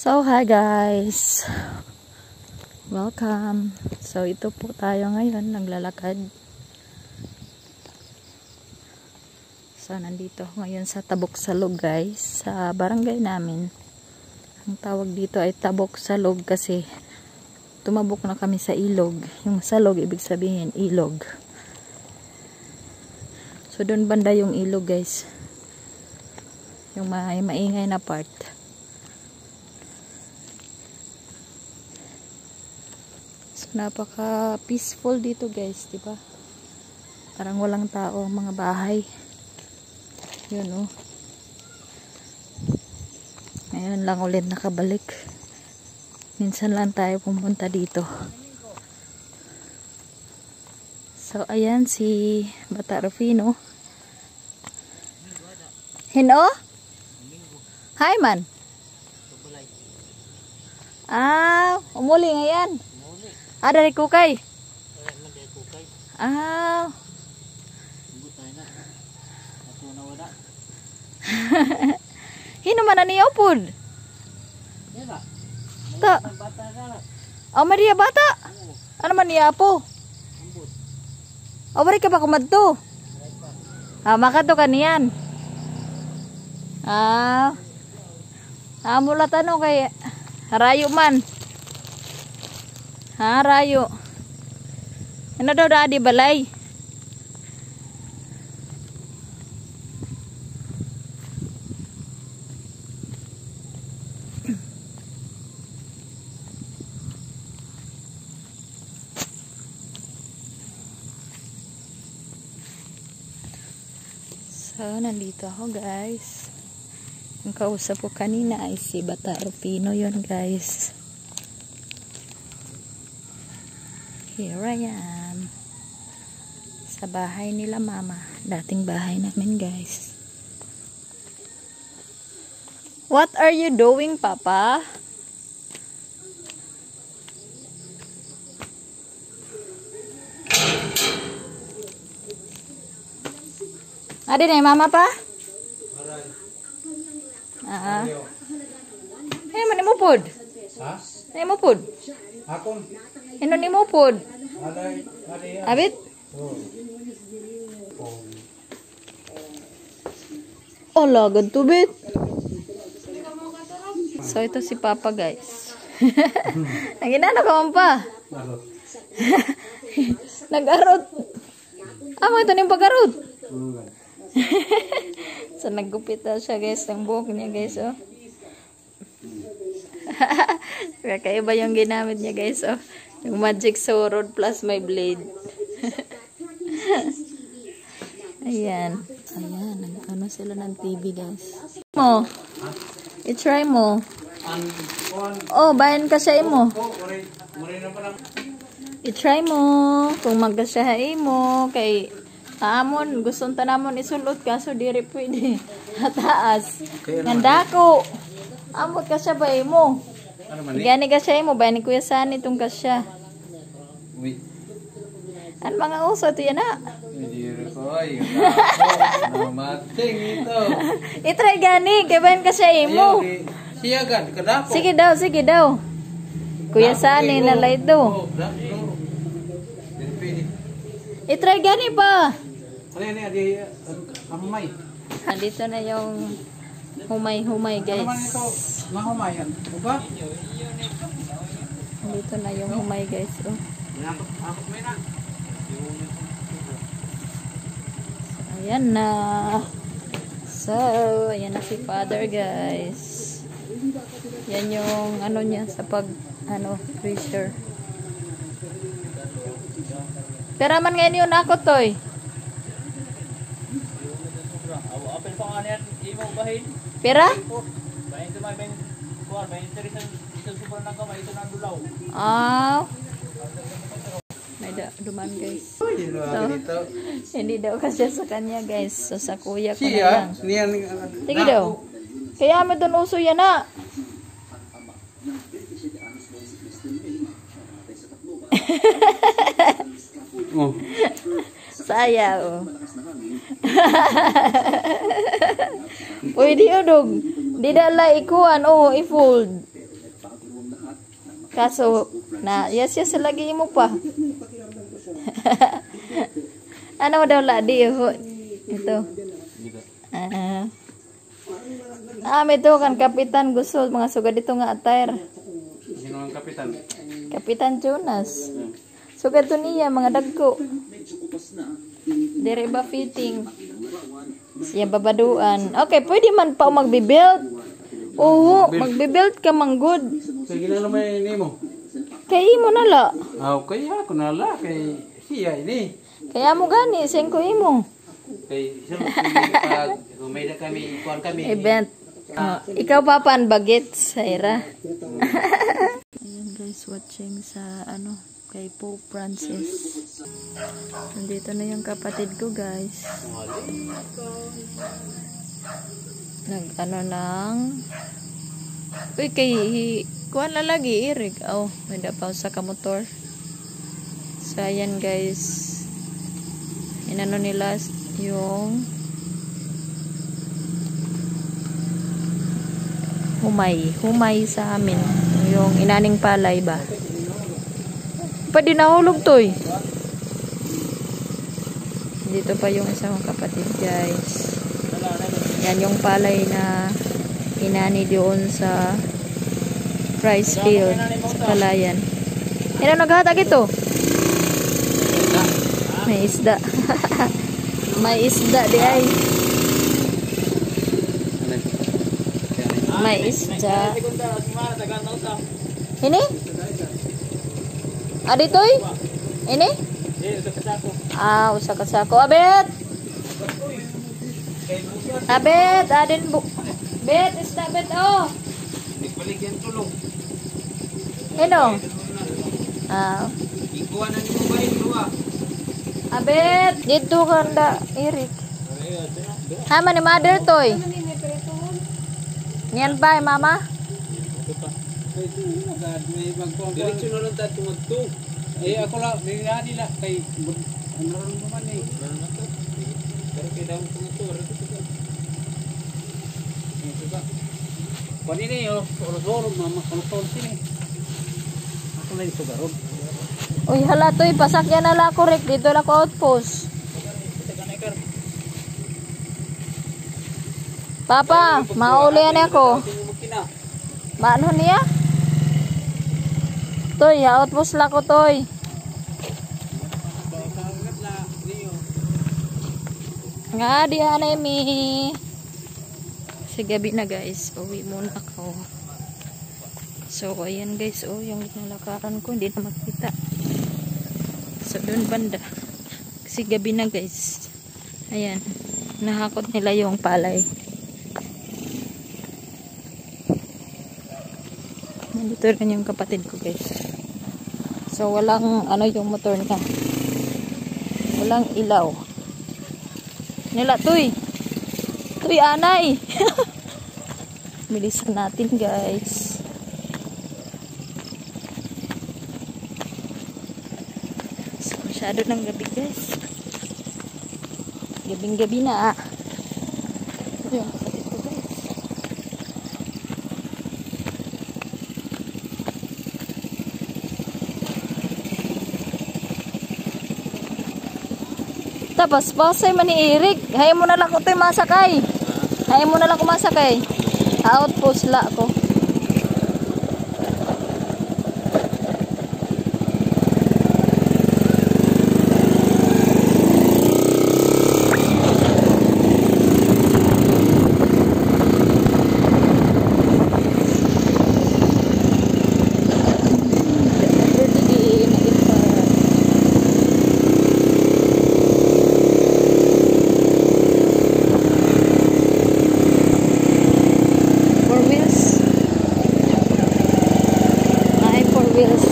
So, hi guys! Welcome! So, ito po tayo ngayon, naglalakad. So, nandito ngayon sa Tabok Salog guys, sa barangay namin. Ang tawag dito ay Tabok Salog kasi tumabok na kami sa ilog. Yung salog, ibig sabihin ilog. So, doon banda yung ilog guys. Yung maingay na part. Napaka peaceful dito guys, di ba? Parang walang tao, mga bahay. Yun oh. Ngayon lang ulit nakabalik. Minsan lang tayo pumunta dito. So ayan si Bata Rufino. Hino? Hi man. Umuli ngayon. Dari kukay. Hino man niya upod? Ta. Maria bata. Ano man niya po? Bari ka ba kumadto? Makato ka niyan. Mula tanong kay Rayo man. Rayo. Ano daw di balay? So, nandito ako guys. Ang kausap ko kanina ay si Bata Rufino yun guys. Here I am. Sa bahay nila mama. Dating bahay namin guys. What are you doing, Papa? Ada na mama pa? Ano mo pod? Ha? Ano mo pod? Akon. Ano ni mo pod? Abit? Oh, lagad tubit. So, ito si Papa guys. Naginano ka man pa? Nag-arot. Mo ito na yung pag-arot. So, naggupit na siya guys ng buhok niya guys oh. Kakaiba yung ginamit niya guys oh. Yung magic sword plus my blade. Ayan. Ayan. Ano sila ng TV guys. Mo. I-try mo. Oh, bayan ka siya mo. I-try mo. Kung magkasyahay mo. Kay amon. Gustong tanamon isulot ka. So, diri pwede. Taas. Ganda ko. Amot ka siya ba mo. Gani ka siya mo. Bayan ni Kuya Sani itong kasya. Ano mga uso ito yan na? I-try gani. Kaya bayan ka siya mo. Sige daw, sige daw. Kuya Sani lalay do. I-try gani pa. Dito na yung humay-humay guys. Dito na yung humay guys. Oh. So, ayan na. So, ayan na si Father guys. Yan yung ano niya sa pag pressure. Pero man ngayon yun ako toy. Pera? May duman guys. So, hindi daw kasi sa kanya guys. So sa kuya ko na lang. Sige daw. Kaya may doon uso yan na. Saya oh. Pwede udog. Di dala ikuan oh, i-fold. Kaso, yes sa lagi mo pa. Ano daw ladi ho? Ito. May to kan kapitan gusto mga sugad dito nga attire. Sino ang kapitan? Kapitan Jonas. Sugad to niya mga dagko. Dire ba fitting? Siya babaduan. Okay, pwede man pa magbi-build. Oo, magbi-build ka man good. Sige na naman ini mo. Kay imo na la. Kaya ako na la kay siya ini. Kaya mo gani, sing ko imo. Kay pag umida kami, kuan kami. Event. Ikaw papan bagit sa ira. Ayan guys, watching sa kay Pope Francis. Nandito na yung kapatid ko guys. Uy, kay kuan na lagi irig. May dapaw sa kamotor. So ayan guys. Inano nila yung humay sa amin. Yung inaning palay ba? Pwede nahulog to eh. Dito pa yung isang kapatid guys. Yan yung palay na inani doon sa rice field sa Palayan. Yan ang naghatag ito. May isda. May isda di ay. May isda. Ini? Aditoy? Ini? Usa ka sako. Abet! Abet! Adin bu... Bet! Isda bet! Nagpaligyan tulong. Ino? Ikuha na ni mo ba ito Abet! Dito kanda, Eric. Hama ni mother toy. Niyan ba, mama? Diretso na lang tayo tumagto. Ako lang, nilani lang kay ano rin naman eh. Pero kailangan tumagto. Panini yung orosoro, mama. Orosoro sini. Ako lang ito garod. Uy, hala to'y pasakyan na lang ako, Rick. Dito lang ako outpost. Papa, maulian ako. Maano niya? Toy, outpost lang ko, Toy. Nga, diyan ay mi. Sa gabi na guys, uwi muna ako. So, ayan guys, yung nalakaran ko, hindi na makita. So, doon banda. Kasi gabi na guys. Ayan, nahakot nila yung palay. Nandito rin yung kapatid ko guys. So, walang yung motor niya. Walang ilaw. Nila, Tuy, anay. Bilisan natin guys. So, masyado ng gabi guys. Gabing-gabi na Ito yung kapatid ko guys. Tapos, pasay man ni Eric. Hayaan mo na lang ko ito masakay. Hayaan mo na lang ko masakay. Outpost la ko. Wheels.